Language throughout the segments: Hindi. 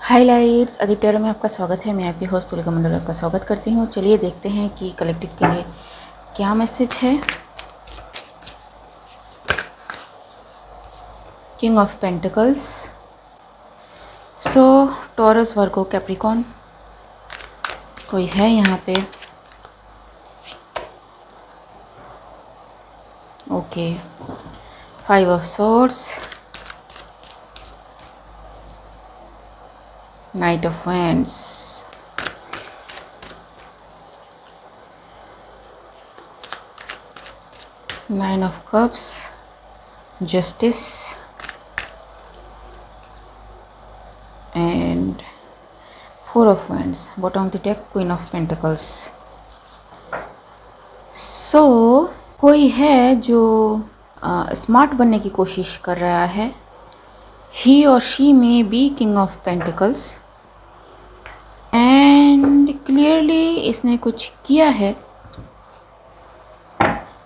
हाइलाइट्स अधिकतर में आपका स्वागत है। मैं आपकी होस्ट तुलिका मंडल आपका स्वागत करती हूँ। चलिए देखते हैं कि कलेक्टिव के लिए क्या मैसेज है। King of pentacles, so taurus, Virgo, Capricorn कोई है यहाँ पे। Okay, 5 of swords, Knight of Wands, Nine of Cups, Justice and 4 of Wands. Bottom of the deck, Queen of Pentacles. So कोई है जो स्मार्ट बनने की कोशिश कर रहा है। He or she may be King of Pentacles and clearly इसने कुछ किया है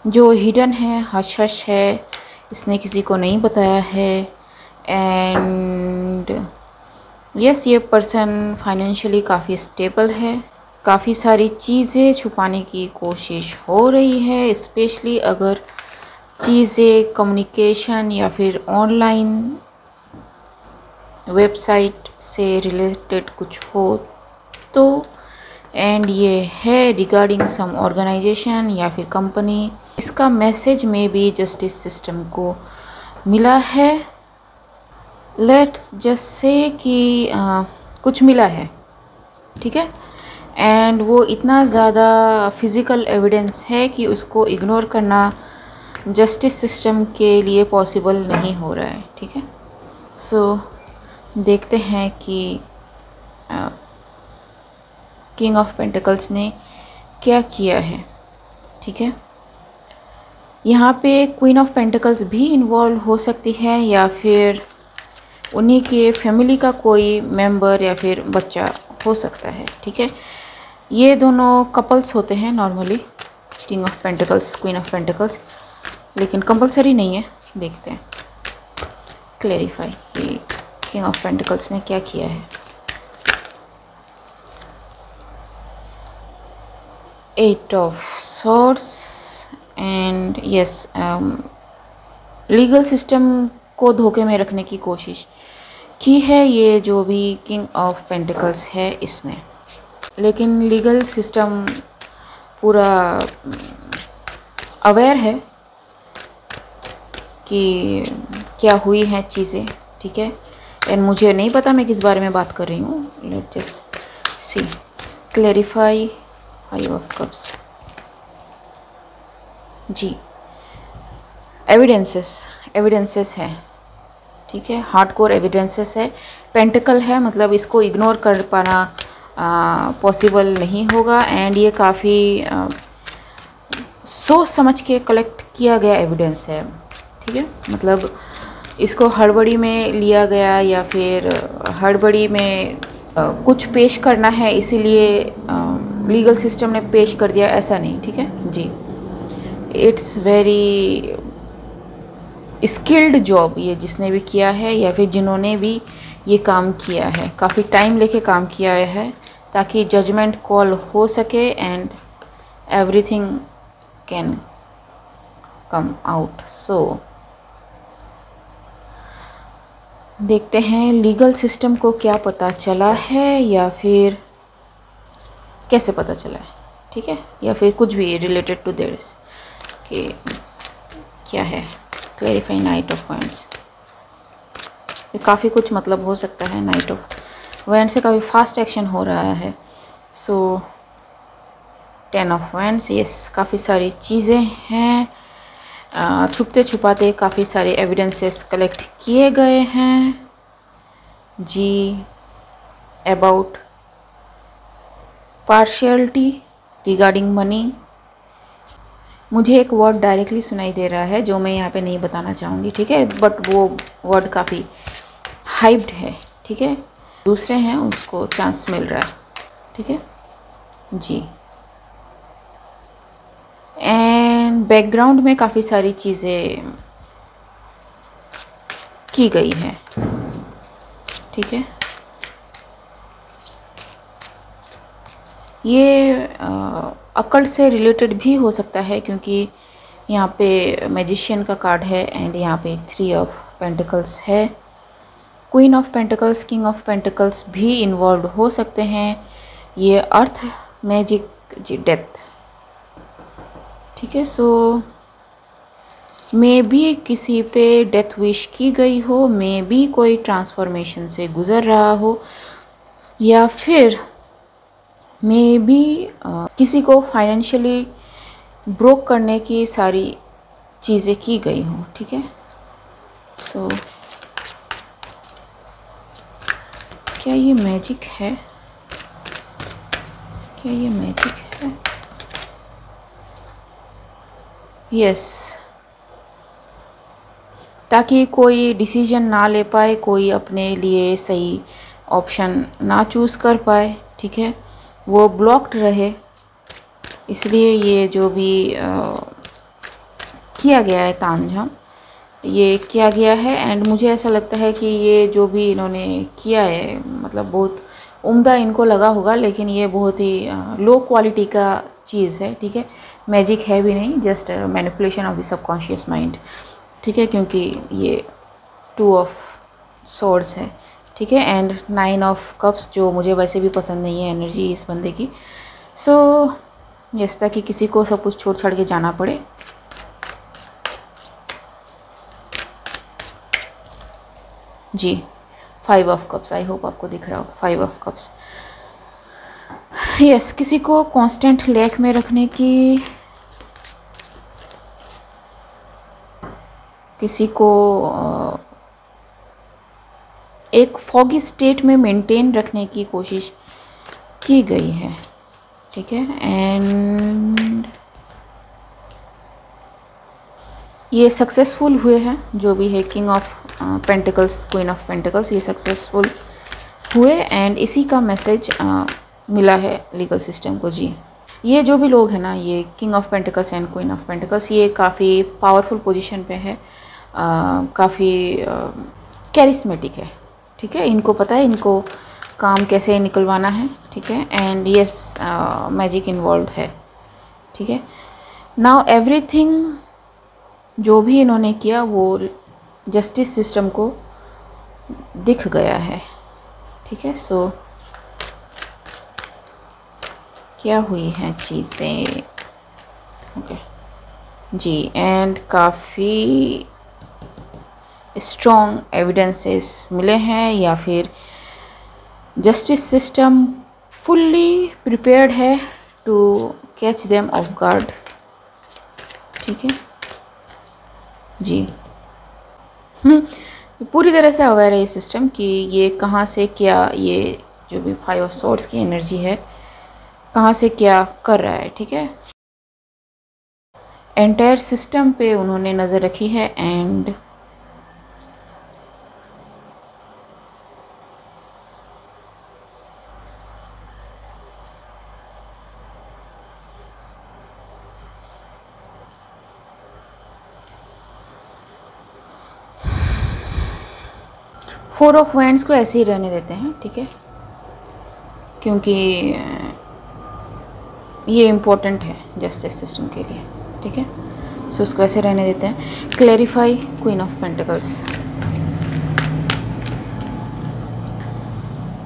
जो हिडन है, हश हश है, इसने किसी को नहीं बताया है। एंड यस, ये पर्सन फाइनेंशियली काफ़ी स्टेबल है। काफ़ी सारी चीज़ें छुपाने की कोशिश हो रही है, स्पेशली अगर चीज़ें कम्युनिकेशन या फिर ऑनलाइन वेबसाइट से रिलेटेड कुछ हो तो। एंड ये है रिगार्डिंग सम ऑर्गेनाइजेशन या फिर कंपनी। इसका मैसेज में भी जस्टिस सिस्टम को मिला है। लेट्स जस्ट से कि कुछ मिला है, ठीक है। एंड वो इतना ज़्यादा फिज़िकल एविडेंस है कि उसको इग्नोर करना जस्टिस सिस्टम के लिए पॉसिबल नहीं हो रहा है, ठीक है। सो देखते हैं कि किंग ऑफ पेंटिकल्स ने क्या किया है, ठीक है। यहाँ पे क्वीन ऑफ पेंटिकल्स भी इन्वॉल्व हो सकती है या फिर उन्हीं के फैमिली का कोई मेंबर या फिर बच्चा हो सकता है, ठीक है। ये दोनों कपल्स होते हैं normally, king of pentacles, queen of pentacles, लेकिन कंपलसरी नहीं है। देखते हैं क्लैरिफाई कि किंग ऑफ पेंटिकल्स ने क्या किया है। 8 of swords and yes, legal system को धोखे में रखने की कोशिश की है ये जो भी किंग ऑफ पेंटिकल्स है इसने। लेकिन लीगल सिस्टम पूरा अवेयर है कि क्या हुई हैं चीज़ें, ठीक है। एंड मुझे नहीं पता मैं किस बारे में बात कर रही हूँ। Let's just see, clarify 5 of cups जी। एविडेंसेस हैं, ठीक है, हार्डकोर एविडेंसेस है। पेंटिकल है, मतलब इसको इग्नोर कर पाना पॉसिबल नहीं होगा। एंड ये काफ़ी सोच समझ के कलेक्ट किया गया एविडेंस है, ठीक है। मतलब इसको हड़बड़ी में लिया गया या फिर हड़बड़ी में कुछ पेश करना है इसीलिए लीगल सिस्टम ने पेश कर दिया, ऐसा नहीं, ठीक है जी। इट्स वेरी स्किल्ड जॉब ये जिसने भी किया है या फिर जिन्होंने भी ये काम किया है। काफ़ी टाइम लेके काम किया है ताकि जजमेंट कॉल हो सके and everything can come out. So देखते हैं लीगल सिस्टम को क्या पता चला है या फिर कैसे पता चला है, ठीक है, या फिर कुछ भी रिलेटेड टू दिस कि क्या है। क्लैरिफाई नाइट ऑफ वैंड्स, काफ़ी कुछ मतलब हो सकता है। नाइट ऑफ वैंड्स से काफ़ी फास्ट एक्शन हो रहा है। सो 10 ऑफ वैंड्स, यस, काफ़ी सारी चीज़ें हैं, छुपते छुपाते काफ़ी सारे एविडेंसेस कलेक्ट किए गए हैं जी। अबाउट पार्शियलिटी रिगार्डिंग मनी, मुझे एक वर्ड डायरेक्टली सुनाई दे रहा है जो मैं यहाँ पे नहीं बताना चाहूँगी, ठीक है, बट वो वर्ड काफ़ी हाइप्ड है, ठीक है। दूसरे हैं उसको चांस मिल रहा है, ठीक है जी। एंड बैकग्राउंड में काफ़ी सारी चीज़ें की गई हैं, ठीक है। ये अकल्ट से रिलेटेड भी हो सकता है, क्योंकि यहाँ पे मैजिशियन का कार्ड है एंड यहाँ पे 3 ऑफ पेंटिकल्स है। Queen of pentacles, king of pentacles भी इन्वॉल्व हो सकते हैं। ये अर्थ, मैजिक, डेथ, ठीक है। सो मे बी किसी पे डेथ विश की गई हो, मे बी कोई ट्रांसफॉर्मेशन से गुज़र रहा हो, या फिर मे बी किसी को फाइनेंशियली ब्रोक करने की सारी चीज़ें की गई हों, ठीक है। सो क्या ये मैजिक है? क्या ये मैजिक है? यस, ताकि कोई डिसीजन ना ले पाए, कोई अपने लिए सही ऑप्शन ना चूज़ कर पाए, ठीक है, वो ब्लॉक्ड रहे। इसलिए ये जो भी किया गया है तामझाम, ये किया गया है। एंड मुझे ऐसा लगता है कि ये जो भी इन्होंने किया है, मतलब बहुत उम्दा इनको लगा होगा, लेकिन ये बहुत ही लो क्वालिटी का चीज़ है, ठीक है। मैजिक है भी नहीं, just manipulation of the subconscious mind, ठीक है, क्योंकि ये 2 ऑफ सोर्ड्स है, ठीक है, एंड 9 ऑफ कप्स, जो मुझे वैसे भी पसंद नहीं है एनर्जी इस बंदे की। सो यस, ताकि किसी को सब कुछ छोड़ छाड़ के जाना पड़े। जी, 5 ऑफ कप्स, आई होप आपको दिख रहा हो, 5 ऑफ कप्स। यस, किसी को कांस्टेंट लैक में रखने की, किसी को एक फॉगी स्टेट में मेंटेन रखने की कोशिश की गई है, ठीक है। एंड ये सक्सेसफुल हुए हैं, जो भी है king of pentacles, queen of pentacles, ये सक्सेसफुल हुए। एंड इसी का मैसेज मिला है लीगल सिस्टम को। जी, ये जो भी लोग हैं ना, ये king of pentacles and queen of pentacles, ये काफ़ी पावरफुल पोजीशन पे है, काफ़ी कैरिस्मेटिक है, ठीक है। इनको पता है इनको काम कैसे निकलवाना है, ठीक है। एंड यस, मैजिक इन्वॉल्व है, ठीक है। नाउ एवरीथिंग जो भी इन्होंने किया वो जस्टिस सिस्टम को दिख गया है, ठीक है। सो क्या हुई हैं चीज़ें, ओके जी। एंड काफ़ी स्ट्रॉन्ग एविडेंसेस मिले हैं, या फिर जस्टिस सिस्टम फुल्ली प्रिपेयर्ड है to catch them off guard, ठीक है जी। पूरी तरह से अवेयर है ये सिस्टम कि ये कहाँ से क्या, ये जो भी 5 ऑफ सोर्ड्स की एनर्जी है कहाँ से क्या कर रहा है, ठीक है। एंटायर सिस्टम पे उन्होंने नज़र रखी है। एंड फोर ऑफ वैंड्स को ऐसे ही रहने देते हैं, ठीक है, क्योंकि ये इम्पोर्टेंट है जस्टिस सिस्टम के लिए, ठीक है। सो उसको ऐसे रहने देते हैं। Clarify queen of pentacles.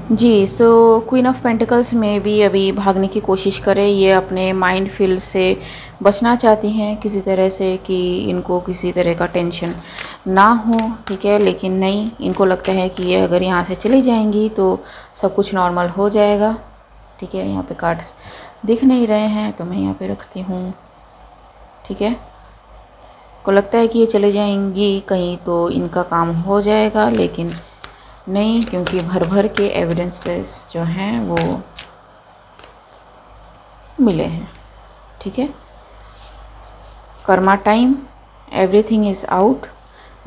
जी, सो क्वीन ऑफ पेंटिकल्स में भी अभी भागने की कोशिश करें। ये अपने माइंड फील्ड से बचना चाहती हैं किसी तरह से, कि इनको किसी तरह का टेंशन ना हो, ठीक है। लेकिन नहीं, इनको लगता है कि ये अगर यहाँ से चली जाएंगी तो सब कुछ नॉर्मल हो जाएगा, ठीक है। यहाँ पे कार्ड्स दिख नहीं रहे हैं तो मैं यहाँ पे रखती हूँ, ठीक है। को लगता है कि ये चले जाएंगी कहीं तो इनका काम हो जाएगा, लेकिन नहीं, क्योंकि भर भर के एविडेंसेस जो हैं वो मिले हैं, ठीक है। Karma time, everything is out,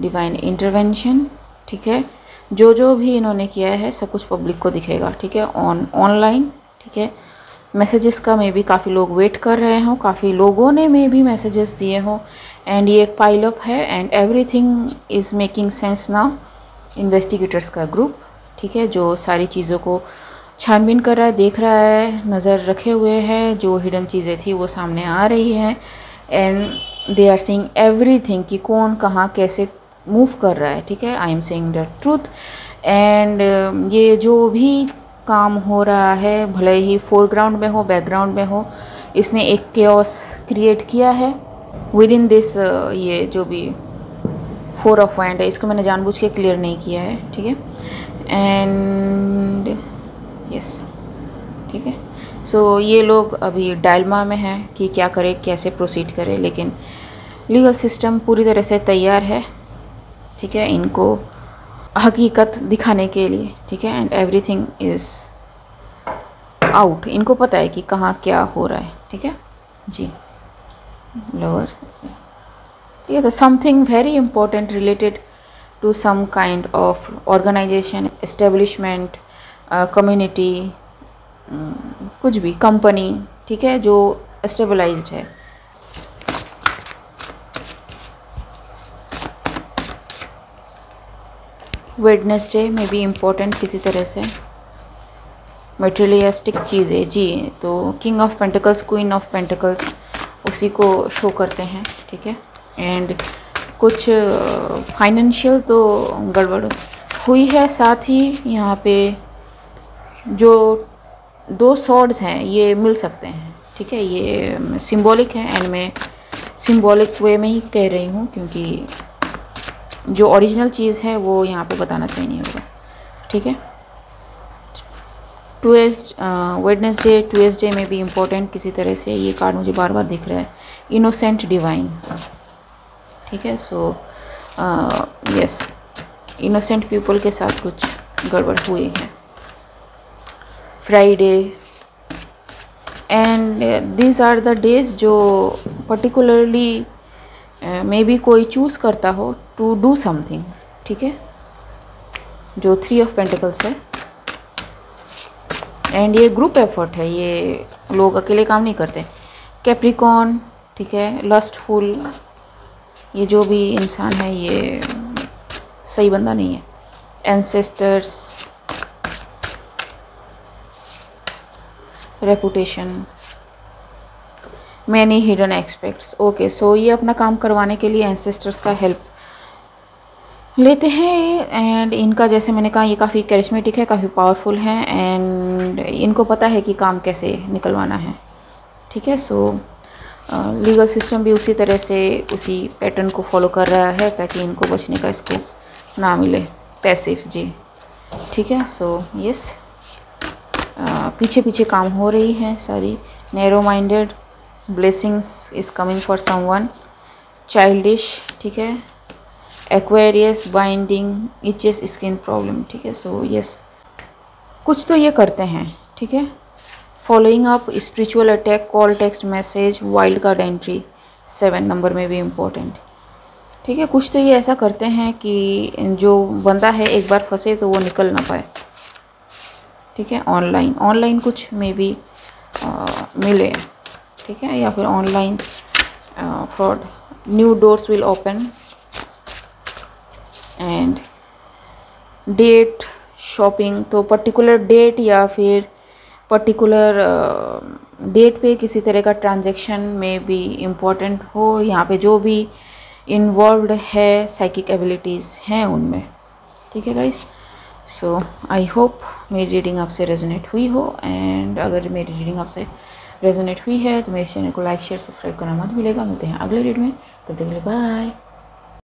divine intervention, ठीक है। जो भी इन्होंने किया है सब कुछ पब्लिक को दिखेगा, ठीक है, ऑनलाइन, ठीक है। मैसेजेस का मे भी काफ़ी लोग वेट कर रहे हों, काफ़ी लोगों ने मे भी मैसेजेस दिए हों। एंड ये एक पाइल अप है and everything is making sense now. Investigators का ग्रुप, ठीक है, जो सारी चीज़ों को छानबीन कर रहा है, देख रहा है, नज़र रखे हुए है, जो हिडन चीज़ें थी वो सामने आ रही है and they are seeing everything कि कौन कहाँ कैसे मूव कर रहा है। ठीक है, I am saying the truth and ये जो भी काम हो रहा है भले ही फोरग्राउंड में हो बैकग्राउंड में हो, इसने एक केओस क्रिएट किया है विद इन दिस। ये जो भी 4 ऑफ वाइंड है इसको मैंने जानबूझ के क्लियर नहीं किया है। ठीक है, एंड यस ठीक है। सो ये लोग अभी डायलमा में हैं कि क्या करें, कैसे प्रोसीड करें, लेकिन लीगल सिस्टम पूरी तरह से तैयार है। ठीक है, इनको हकीकत दिखाने के लिए। ठीक है, एंड एवरीथिंग इज़ आउट। इनको पता है कि कहाँ क्या हो रहा है। ठीक है जी लवर्स। ठीक है, तो something very important related to some kind of organisation, establishment, community, कुछ भी कंपनी। ठीक है, जो स्टेबलाइज्ड है। वेडनेसडे में भी इम्पोर्टेंट किसी तरह से मटेरियलिस्टिक चीज़ें जी। तो king of pentacles, queen of pentacles उसी को शो करते हैं। ठीक है, एंड कुछ फाइनेंशियल तो गड़बड़ हुई है। साथ ही यहाँ पे जो 2 सॉर्ड्स हैं ये मिल सकते हैं। ठीक है, ये सिंबॉलिक है एंड मैं सिंबॉलिक वे में ही कह रही हूँ क्योंकि जो ओरिजिनल चीज़ है वो यहाँ पे बताना सही नहीं होगा। ठीक है, वेडनेसडे ट्यूसडे में भी इम्पोर्टेंट किसी तरह से ये कार्ड मुझे बार बार दिख रहा है, इनोसेंट डिवाइन। ठीक है, सो यस इनोसेंट पीपल के साथ कुछ गड़बड़ हुए हैं। Friday and these are the days जो पर्टिकुलरली मे बी कोई चूज़ करता हो टू डू समथिंग। ठीक है, जो 3 ऑफ पेंटिकल्स है एंड ये ग्रुप एफर्ट है, ये लोग अकेले काम नहीं करते। कैप्रिकॉर्न, ठीक है, लस्टफुल, ये जो भी इंसान है ये सही बंदा नहीं है। Ancestors, reputation, many hidden expects. Okay, so ये अपना काम करवाने के लिए एंसेस्टर्स का हेल्प लेते हैं एंड इनका जैसे मैंने कहा ये काफ़ी कैरिस्मेटिक है, काफ़ी पावरफुल है एंड इनको पता है कि काम कैसे निकलवाना है। ठीक है, सो लीगल सिस्टम भी उसी तरह से उसी पैटर्न को फॉलो कर रहा है ताकि इनको बचने का इसको ना मिले पैसिव जी। ठीक है, सो यस पीछे पीछे काम हो रही हैं सारी। Narrow minded, blessings is coming for someone, childish, ठीक है, एक्वेरियस, बाइंडिंग, इचेस, स्किन प्रॉब्लम। ठीक है, सो यस कुछ तो ये करते हैं। ठीक है, following up, spiritual attack, call, text message, wild card entry 7 number में भी इम्पोर्टेंट। ठीक है, कुछ तो ये ऐसा करते हैं कि जो बंदा है एक बार फंसे तो वो निकल ना पाए। ठीक है, ऑनलाइन कुछ में भी मिले। ठीक है, या फिर online fraud. New doors will open and date, shopping, तो पर्टिकुलर डेट या फिर पर्टिकुलर डेट पे किसी तरह का ट्रांजैक्शन में भी इम्पोर्टेंट हो। यहाँ पे जो भी इन्वॉल्व्ड है साइकिक एबिलिटीज़ हैं उनमें। ठीक है गाइस, सो आई होप मेरी रीडिंग आपसे रेजोनेट हुई हो एंड अगर मेरी रीडिंग आपसे रेजोनेट हुई है तो मेरे चैनल को लाइक, शेयर, सब्सक्राइब करना मत भूलिएगा। मिलते हैं अगले रीड में, तब तक के लिए बाय।